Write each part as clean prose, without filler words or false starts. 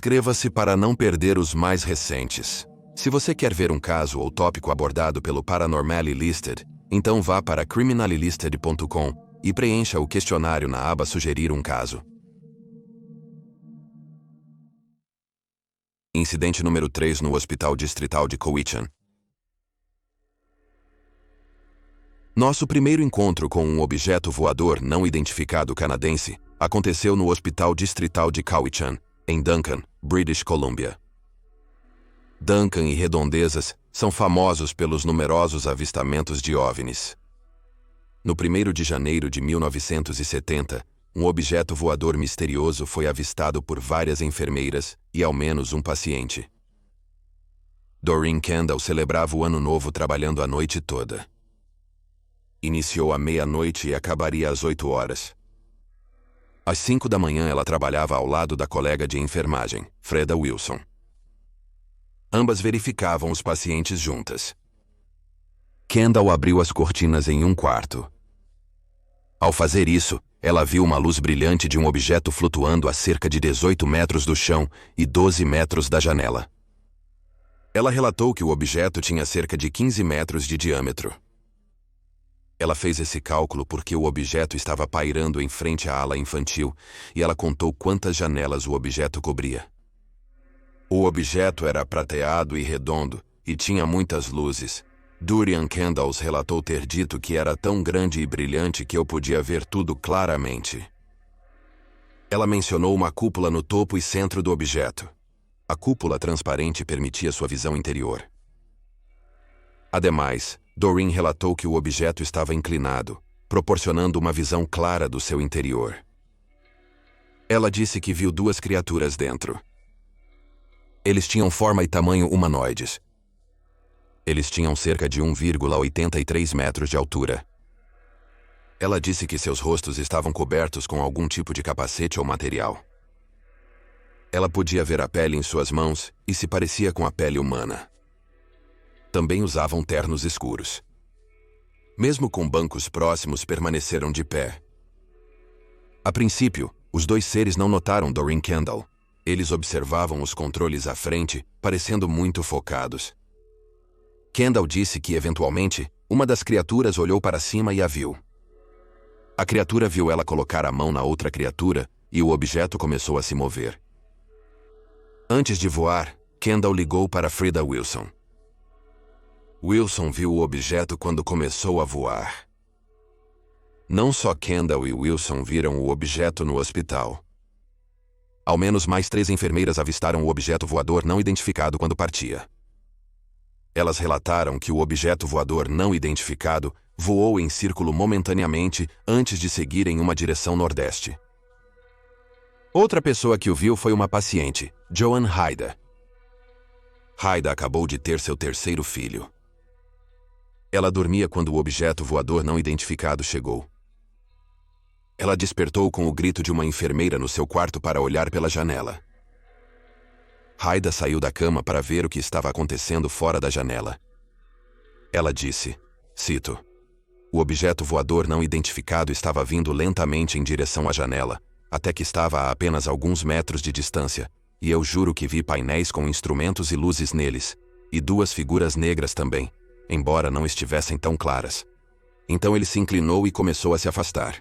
Inscreva-se para não perder os mais recentes. Se você quer ver um caso ou tópico abordado pelo Paranormally Listed, então vá para criminallylisted.com e preencha o questionário na aba Sugerir um caso. Incidente número 3 no Hospital Distrital de Cowichan. Nosso primeiro encontro com um objeto voador não identificado canadense aconteceu no Hospital Distrital de Cowichan, em Duncan, British Columbia. Duncan e redondezas são famosos pelos numerosos avistamentos de OVNIs. No 1º de janeiro de 1970, um objeto voador misterioso foi avistado por várias enfermeiras e ao menos um paciente. Doreen Kendall celebrava o Ano Novo trabalhando a noite toda. Iniciou à meia-noite e acabaria às 8 horas. Às 5 da manhã ela trabalhava ao lado da colega de enfermagem, Freda Wilson. Ambas verificavam os pacientes juntas. Kendall abriu as cortinas em um quarto. Ao fazer isso, ela viu uma luz brilhante de um objeto flutuando a cerca de 18 metros do chão e 12 metros da janela. Ela relatou que o objeto tinha cerca de 15 metros de diâmetro. Ela fez esse cálculo porque o objeto estava pairando em frente à ala infantil e ela contou quantas janelas o objeto cobria. O objeto era prateado e redondo e tinha muitas luzes. Dorian Kendall relatou ter dito que era tão grande e brilhante que eu podia ver tudo claramente. Ela mencionou uma cúpula no topo e centro do objeto. A cúpula transparente permitia sua visão interior. Ademais, Doreen relatou que o objeto estava inclinado, proporcionando uma visão clara do seu interior. Ela disse que viu duas criaturas dentro. Eles tinham forma e tamanho humanoides. Eles tinham cerca de 1,83 metros de altura. Ela disse que seus rostos estavam cobertos com algum tipo de capacete ou material. Ela podia ver a pele em suas mãos e se parecia com a pele humana. Também usavam ternos escuros. Mesmo com bancos próximos, permaneceram de pé. A princípio, os dois seres não notaram Doreen Kendall. Eles observavam os controles à frente, parecendo muito focados. Kendall disse que, eventualmente, uma das criaturas olhou para cima e a viu. A criatura viu ela colocar a mão na outra criatura e o objeto começou a se mover. Antes de voar, Kendall ligou para Freda Wilson. Wilson viu o objeto quando começou a voar. Não só Kendall e Wilson viram o objeto no hospital. Ao menos mais 3 enfermeiras avistaram o objeto voador não identificado quando partia. Elas relataram que o objeto voador não identificado voou em círculo momentaneamente antes de seguir em uma direção nordeste. Outra pessoa que o viu foi uma paciente, Joan Haida. Haida acabou de ter seu 3º filho. Ela dormia quando o objeto voador não identificado chegou. Ela despertou com o grito de uma enfermeira no seu quarto para olhar pela janela. Haida saiu da cama para ver o que estava acontecendo fora da janela. Ela disse, cito, "O objeto voador não identificado estava vindo lentamente em direção à janela, até que estava a apenas alguns metros de distância, e eu juro que vi painéis com instrumentos e luzes neles, e 2 figuras negras também, embora não estivessem tão claras. Então ele se inclinou e começou a se afastar.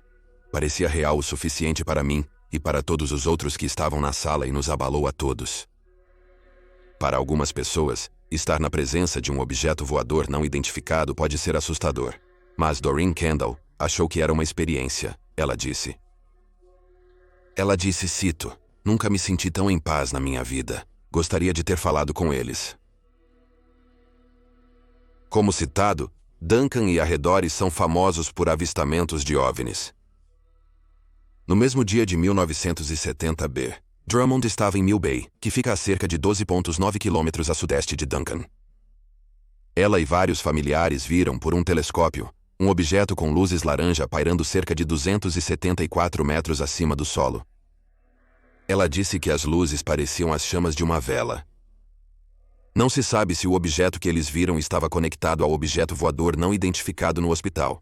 Parecia real o suficiente para mim e para todos os outros que estavam na sala e nos abalou a todos." Para algumas pessoas, estar na presença de um objeto voador não identificado pode ser assustador. Mas Doreen Kendall achou que era uma experiência, ela disse. Ela disse, cito, "Nunca me senti tão em paz na minha vida. Gostaria de ter falado com eles." Como citado, Duncan e arredores são famosos por avistamentos de OVNIs. No mesmo dia de 1970b, Drummond estava em Mill Bay, que fica a cerca de 12,9 quilômetros a sudeste de Duncan. Ela e vários familiares viram por um telescópio um objeto com luzes laranja pairando cerca de 274 metros acima do solo. Ela disse que as luzes pareciam as chamas de uma vela. Não se sabe se o objeto que eles viram estava conectado ao objeto voador não identificado no hospital.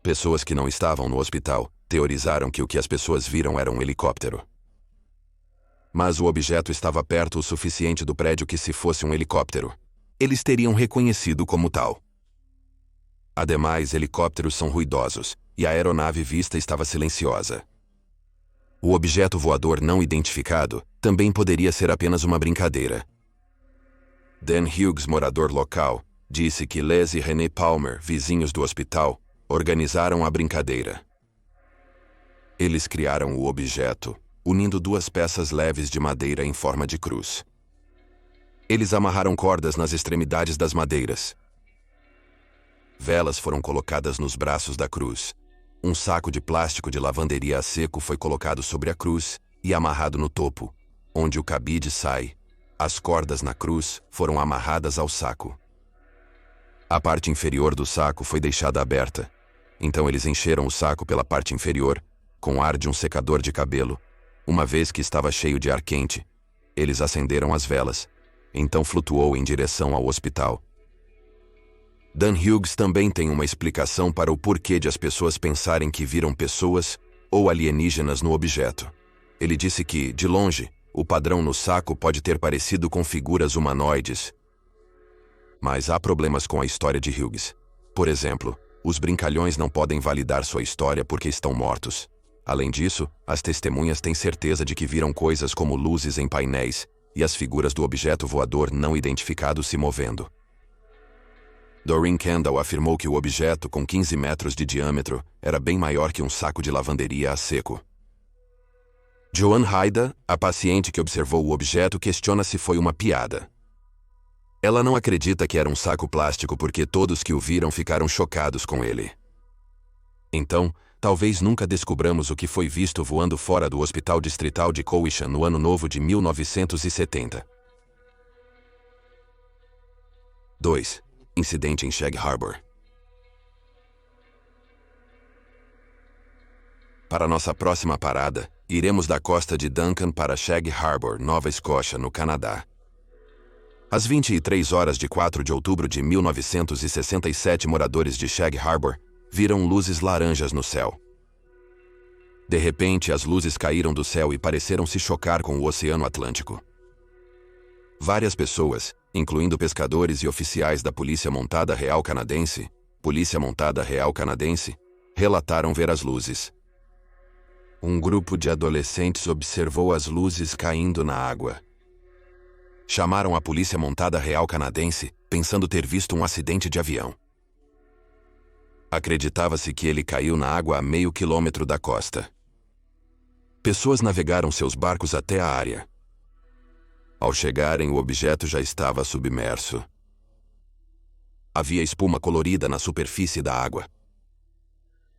Pessoas que não estavam no hospital teorizaram que o que as pessoas viram era um helicóptero. mas o objeto estava perto o suficiente do prédio que, se fosse um helicóptero, eles teriam reconhecido como tal. Ademais, helicópteros são ruidosos, e a aeronave vista estava silenciosa. O objeto voador não identificado também poderia ser apenas uma brincadeira. Dan Hughes, morador local, disse que Les e René Palmer, vizinhos do hospital, organizaram a brincadeira. Eles criaram o objeto, unindo duas peças leves de madeira em forma de cruz. Eles amarraram cordas nas extremidades das madeiras. Velas foram colocadas nos braços da cruz. Um saco de plástico de lavanderia a seco foi colocado sobre a cruz e amarrado no topo, onde o cabide sai. As cordas na cruz foram amarradas ao saco. A parte inferior do saco foi deixada aberta. Então eles encheram o saco pela parte inferior, com ar de um secador de cabelo. Uma vez que estava cheio de ar quente, eles acenderam as velas. Então flutuou em direção ao hospital. Dan Hughes também tem uma explicação para o porquê de as pessoas pensarem que viram pessoas ou alienígenas no objeto. Ele disse que, de longe, o padrão no saco pode ter parecido com figuras humanoides. Mas há problemas com a história de Hughes. Por exemplo, os brincalhões não podem validar sua história porque estão mortos. Além disso, as testemunhas têm certeza de que viram coisas como luzes em painéis e as figuras do objeto voador não identificado se movendo. Doreen Kendall afirmou que o objeto, com 15 metros de diâmetro, era bem maior que um saco de lavanderia a seco. Joan Haida, a paciente que observou o objeto, questiona se foi uma piada. Ela não acredita que era um saco plástico porque todos que o viram ficaram chocados com ele. Então, talvez nunca descobramos o que foi visto voando fora do Hospital Distrital de Cowichan no Ano Novo de 1970. 2. Incidente em Shag Harbor. Para nossa próxima parada, iremos da costa de Duncan para Shag Harbor, Nova Escócia, no Canadá. Às 23 horas de 4 de outubro de 1967, moradores de Shag Harbor viram luzes laranjas no céu. De repente, as luzes caíram do céu e pareceram se chocar com o Oceano Atlântico. Várias pessoas, incluindo pescadores e oficiais da Polícia Montada Real Canadense, relataram ver as luzes. Um grupo de adolescentes observou as luzes caindo na água. Chamaram a Polícia Montada Real Canadense, pensando ter visto um acidente de avião. Acreditava-se que ele caiu na água a meio quilômetro da costa. Pessoas navegaram seus barcos até a área. Ao chegarem, o objeto já estava submerso. Havia espuma colorida na superfície da água.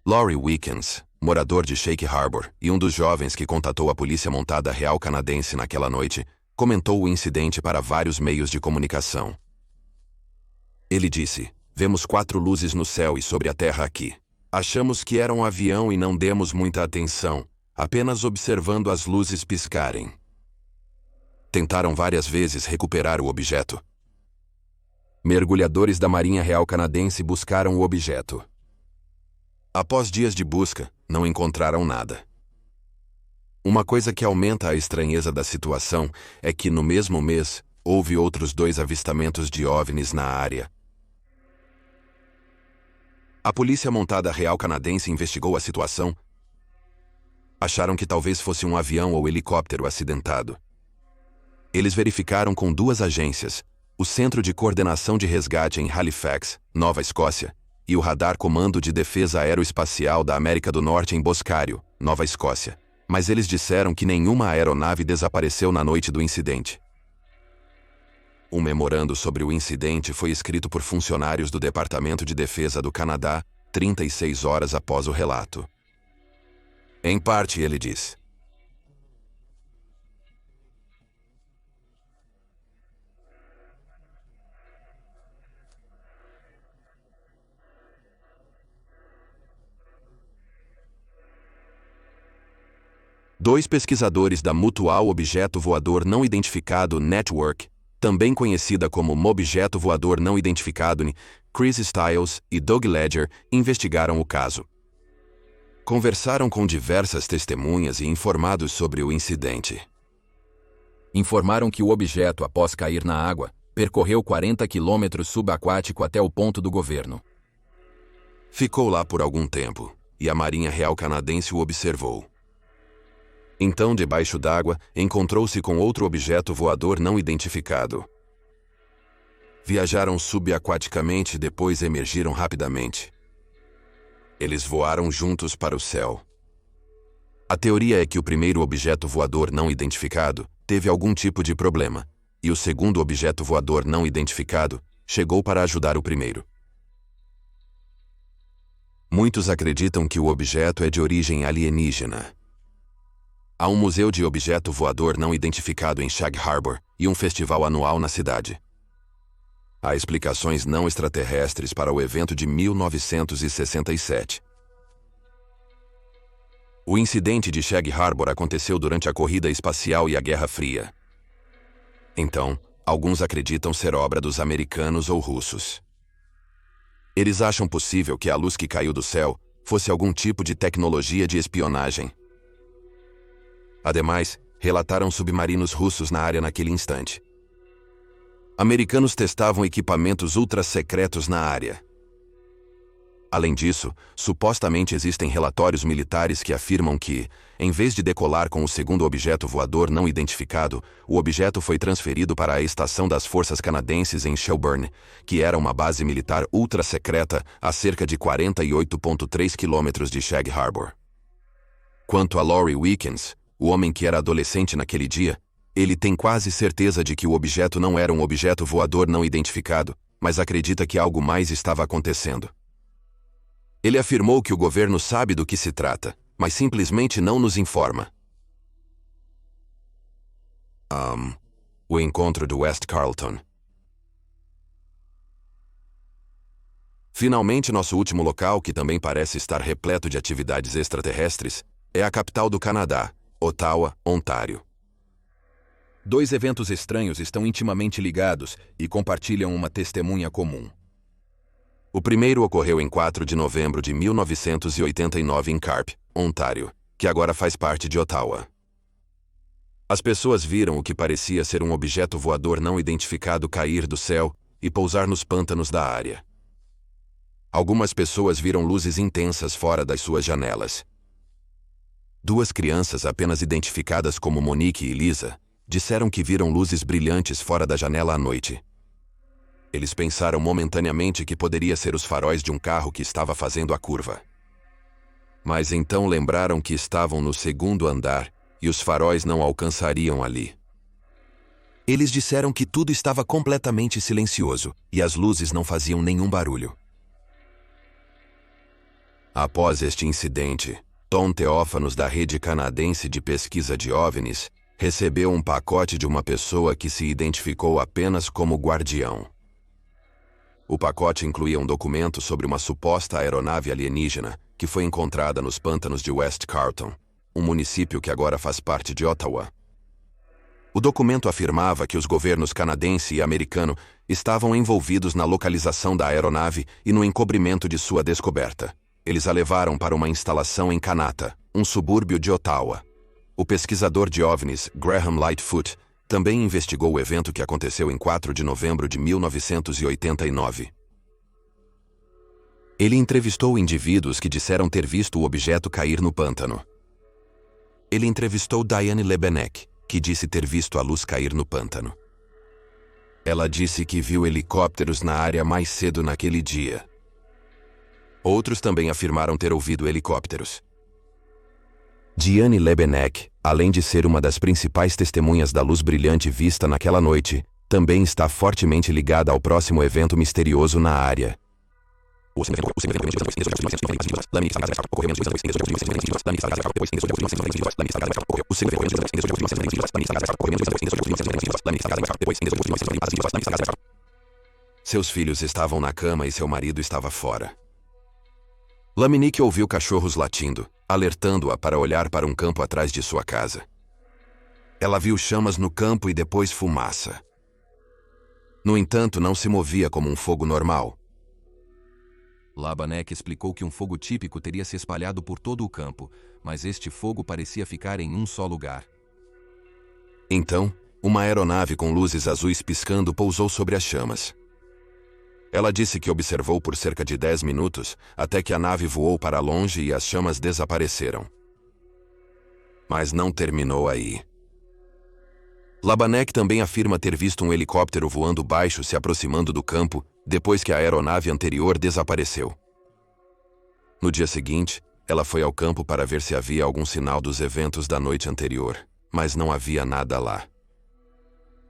Laurie Wickens, morador de Shag Harbor e um dos jovens que contatou a Polícia Montada Real Canadense naquela noite, comentou o incidente para vários meios de comunicação. Ele disse: "Vemos 4 luzes no céu e sobre a terra aqui. Achamos que era um avião e não demos muita atenção, apenas observando as luzes piscarem. Tentaram várias vezes recuperar o objeto. Mergulhadores da Marinha Real Canadense buscaram o objeto. Após dias de busca, não encontraram nada. Uma coisa que aumenta a estranheza da situação é que, no mesmo mês, houve outros 2 avistamentos de OVNIs na área. A Polícia Montada Real Canadense investigou a situação. Acharam que talvez fosse um avião ou helicóptero acidentado. Eles verificaram com 2 agências, o Centro de Coordenação de Resgate em Halifax, Nova Escócia, e o Radar Comando de Defesa Aeroespacial da América do Norte em Boscário, Nova Escócia. Mas eles disseram que nenhuma aeronave desapareceu na noite do incidente. Um memorando sobre o incidente foi escrito por funcionários do Departamento de Defesa do Canadá 36 horas após o relato. Em parte, ele diz: "Dois pesquisadores da Mutual Objeto Voador Não Identificado Network, também conhecida como Objeto Voador Não Identificado, Chris Stiles e Doug Ledger, investigaram o caso. Conversaram com diversas testemunhas e informados sobre o incidente. Informaram que o objeto, após cair na água, percorreu 40 quilômetros subaquático até o ponto do governo. Ficou lá por algum tempo, e a Marinha Real Canadense o observou. Então, debaixo d'água, encontrou-se com outro objeto voador não identificado. Viajaram subaquaticamente e depois emergiram rapidamente. Eles voaram juntos para o céu. A teoria é que o primeiro objeto voador não identificado teve algum tipo de problema, e o segundo objeto voador não identificado chegou para ajudar o primeiro. Muitos acreditam que o objeto é de origem alienígena. Há um museu de objeto voador não identificado em Shag Harbor e um festival anual na cidade. Há explicações não extraterrestres para o evento de 1967. O incidente de Shag Harbor aconteceu durante a corrida espacial e a Guerra Fria. Então, alguns acreditam ser obra dos americanos ou russos. Eles acham possível que a luz que caiu do céu fosse algum tipo de tecnologia de espionagem. Ademais, relataram submarinos russos na área naquele instante. Americanos testavam equipamentos ultra-secretos na área. Além disso, supostamente existem relatórios militares que afirmam que, em vez de decolar com o segundo objeto voador não identificado, o objeto foi transferido para a estação das forças canadenses em Shelburne, que era uma base militar ultra-secreta a cerca de 48,3 quilômetros de Shag Harbor. Quanto a Laurie Wickens, o homem que era adolescente naquele dia, ele tem quase certeza de que o objeto não era um objeto voador não identificado, mas acredita que algo mais estava acontecendo. Ele afirmou que o governo sabe do que se trata, mas simplesmente não nos informa. O encontro do West Carleton. Finalmente, nosso último local, que também parece estar repleto de atividades extraterrestres, é a capital do Canadá, Ottawa, Ontário. Dois eventos estranhos estão intimamente ligados e compartilham uma testemunha comum. O primeiro ocorreu em 4 de novembro de 1989 em Carp, Ontário, que agora faz parte de Ottawa. As pessoas viram o que parecia ser um objeto voador não identificado cair do céu e pousar nos pântanos da área. Algumas pessoas viram luzes intensas fora das suas janelas. Duas crianças apenas identificadas como Monique e Lisa disseram que viram luzes brilhantes fora da janela à noite. Eles pensaram momentaneamente que poderia ser os faróis de um carro que estava fazendo a curva. Mas então lembraram que estavam no segundo andar e os faróis não alcançariam ali. Eles disseram que tudo estava completamente silencioso e as luzes não faziam nenhum barulho. Após este incidente, Tom Teófanos, da Rede Canadense de Pesquisa de OVNIs, recebeu um pacote de uma pessoa que se identificou apenas como guardião. O pacote incluía um documento sobre uma suposta aeronave alienígena que foi encontrada nos pântanos de West Carleton, um município que agora faz parte de Ottawa. O documento afirmava que os governos canadense e americano estavam envolvidos na localização da aeronave e no encobrimento de sua descoberta. Eles a levaram para uma instalação em Kanata, um subúrbio de Ottawa. O pesquisador de OVNIs, Graham Lightfoot, também investigou o evento que aconteceu em 4 de novembro de 1989. Ele entrevistou indivíduos que disseram ter visto o objeto cair no pântano. Ele entrevistou Diane Lebenek, que disse ter visto a luz cair no pântano. Ela disse que viu helicópteros na área mais cedo naquele dia. Outros também afirmaram ter ouvido helicópteros. Diane Lebenek, além de ser uma das principais testemunhas da luz brilhante vista naquela noite, também está fortemente ligada ao próximo evento misterioso na área. Seus filhos estavam na cama e seu marido estava fora. Laminique ouviu cachorros latindo, alertando-a para olhar para um campo atrás de sua casa. Ela viu chamas no campo e depois fumaça. No entanto, não se movia como um fogo normal. Labanek explicou que um fogo típico teria se espalhado por todo o campo, mas este fogo parecia ficar em um só lugar. Então, uma aeronave com luzes azuis piscando pousou sobre as chamas. Ela disse que observou por cerca de 10 minutos, até que a nave voou para longe e as chamas desapareceram. Mas não terminou aí. Labanek também afirma ter visto um helicóptero voando baixo se aproximando do campo, depois que a aeronave anterior desapareceu. No dia seguinte, ela foi ao campo para ver se havia algum sinal dos eventos da noite anterior, mas não havia nada lá.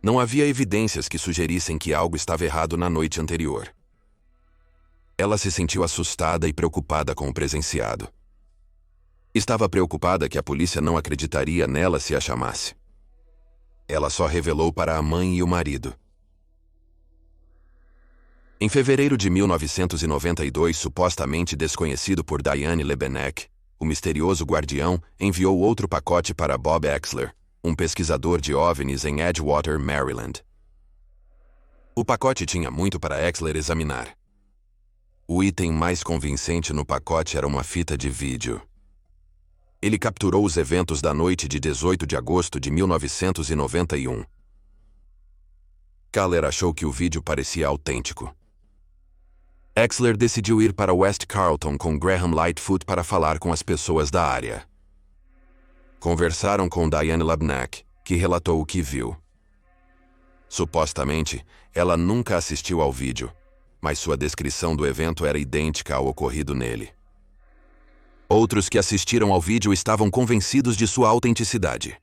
Não havia evidências que sugerissem que algo estava errado na noite anterior. Ela se sentiu assustada e preocupada com o presenciado. Estava preocupada que a polícia não acreditaria nela se a chamasse. Ela só revelou para a mãe e o marido. Em fevereiro de 1992, supostamente desconhecido por Diane Lebenek, o misterioso guardião enviou outro pacote para Bob Exler, um pesquisador de OVNIs em Edgewater, Maryland. O pacote tinha muito para Exler examinar. O item mais convincente no pacote era uma fita de vídeo. Ele capturou os eventos da noite de 18 de agosto de 1991. Kahler achou que o vídeo parecia autêntico. Exler decidiu ir para West Carlton com Graham Lightfoot para falar com as pessoas da área. Conversaram com Diane Lebenek, que relatou o que viu. Supostamente, ela nunca assistiu ao vídeo, mas sua descrição do evento era idêntica ao ocorrido nele. Outros que assistiram ao vídeo estavam convencidos de sua autenticidade.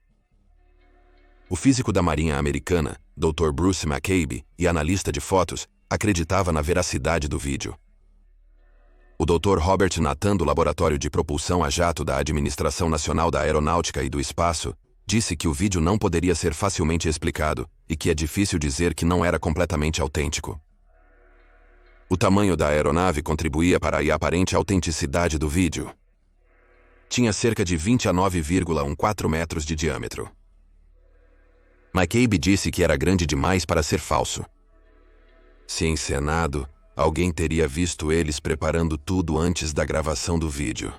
O físico da Marinha Americana, Dr. Bruce McCabe, e analista de fotos, acreditava na veracidade do vídeo. O Dr. Robert Nathan, do Laboratório de Propulsão a Jato da Administração Nacional da Aeronáutica e do Espaço, disse que o vídeo não poderia ser facilmente explicado e que é difícil dizer que não era completamente autêntico. O tamanho da aeronave contribuía para a aparente autenticidade do vídeo. Tinha cerca de 29,14 metros de diâmetro. McCabe disse que era grande demais para ser falso. Se encenado, alguém teria visto eles preparando tudo antes da gravação do vídeo.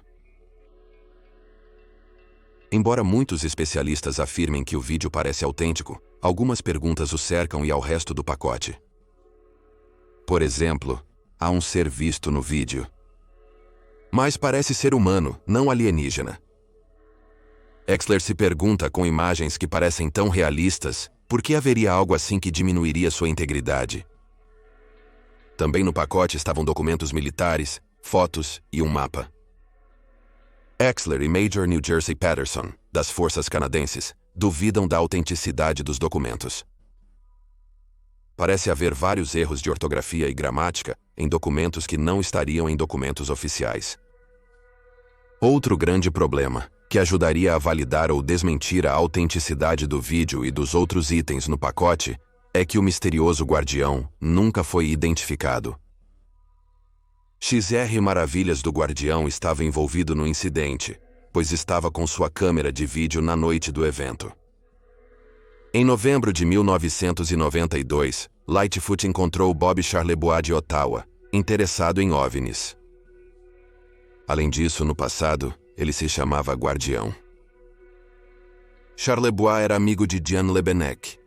Embora muitos especialistas afirmem que o vídeo parece autêntico, algumas perguntas o cercam e ao resto do pacote. Por exemplo, há um ser visto no vídeo. Mas parece ser humano, não alienígena. Exler se pergunta, com imagens que parecem tão realistas, por que haveria algo assim que diminuiria sua integridade? Também no pacote estavam documentos militares, fotos e um mapa. Exler e Major New Jersey Patterson, das forças canadenses, duvidam da autenticidade dos documentos. Parece haver vários erros de ortografia e gramática em documentos que não estariam em documentos oficiais. Outro grande problema, que ajudaria a validar ou desmentir a autenticidade do vídeo e dos outros itens no pacote, é que o misterioso guardião nunca foi identificado. XR Maravilhas do Guardião estava envolvido no incidente, pois estava com sua câmera de vídeo na noite do evento. Em novembro de 1992, Lightfoot encontrou Bob Charlebois de Ottawa, interessado em OVNIs. Além disso, no passado, ele se chamava Guardião. Charlebois era amigo de Diane Lebenek.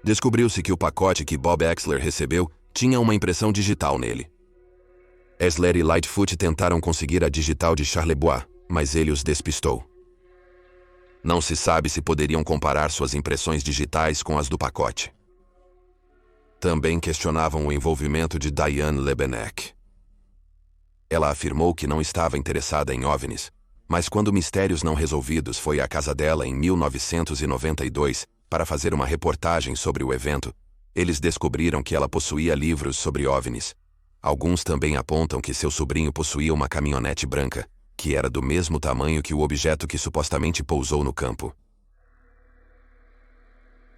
Descobriu-se que o pacote que Bob Exler recebeu tinha uma impressão digital nele. Exler e Lightfoot tentaram conseguir a digital de Charlebois, mas ele os despistou. Não se sabe se poderiam comparar suas impressões digitais com as do pacote. Também questionavam o envolvimento de Diane Lebenek. Ela afirmou que não estava interessada em OVNIs, mas quando mistérios não resolvidos foi à casa dela em 1992 para fazer uma reportagem sobre o evento, eles descobriram que ela possuía livros sobre OVNIs. Alguns também apontam que seu sobrinho possuía uma caminhonete branca, que era do mesmo tamanho que o objeto que supostamente pousou no campo.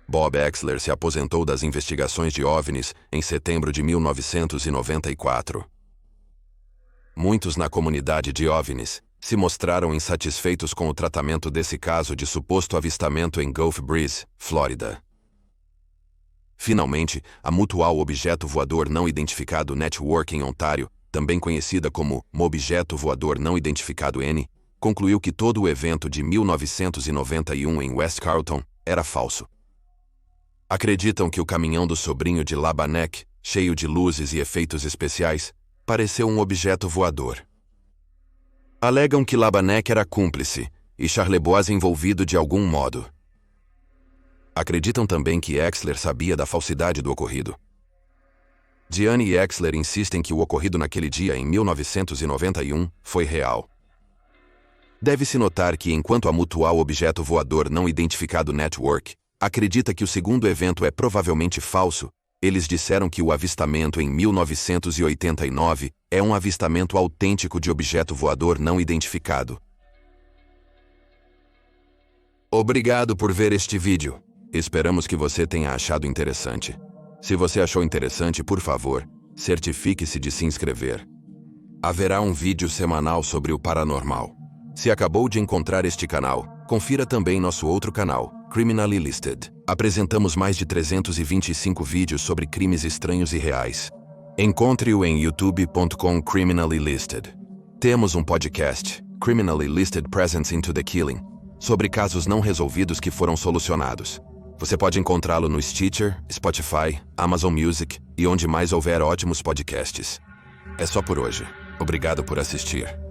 Bob Exler se aposentou das investigações de OVNIs em setembro de 1994. Muitos na comunidade de OVNIs se mostraram insatisfeitos com o tratamento desse caso de suposto avistamento em Gulf Breeze, Flórida. Finalmente, a Mutual Objeto Voador Não Identificado Network em Ontário, também conhecida como Objeto Voador Não Identificado N, concluiu que todo o evento de 1991 em West Carlton era falso. Acreditam que o caminhão do sobrinho de Labanek, cheio de luzes e efeitos especiais, pareceu um objeto voador. Alegam que Labanek era cúmplice e Charlebois envolvido de algum modo. Acreditam também que Exler sabia da falsidade do ocorrido. Diane e Exler insistem que o ocorrido naquele dia, em 1991, foi real. Deve-se notar que, enquanto a Mutual Objeto Voador Não Identificado Network acredita que o segundo evento é provavelmente falso, eles disseram que o avistamento em 1989 é um avistamento autêntico de objeto voador não identificado. Obrigado por ver este vídeo. Esperamos que você tenha achado interessante. Se você achou interessante, por favor, certifique-se de se inscrever. Haverá um vídeo semanal sobre o paranormal. Se acabou de encontrar este canal, confira também nosso outro canal, Criminally Listed. Apresentamos mais de 325 vídeos sobre crimes estranhos e reais. Encontre-o em youtube.com Criminally Listed. Temos um podcast, Criminally Listed Presents into the Killing, sobre casos não resolvidos que foram solucionados. Você pode encontrá-lo no Stitcher, Spotify, Amazon Music e onde mais houver ótimos podcasts. É só por hoje. Obrigado por assistir.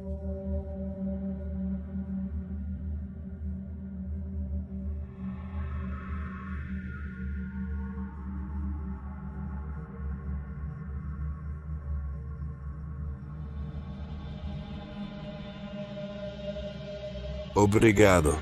Obrigado.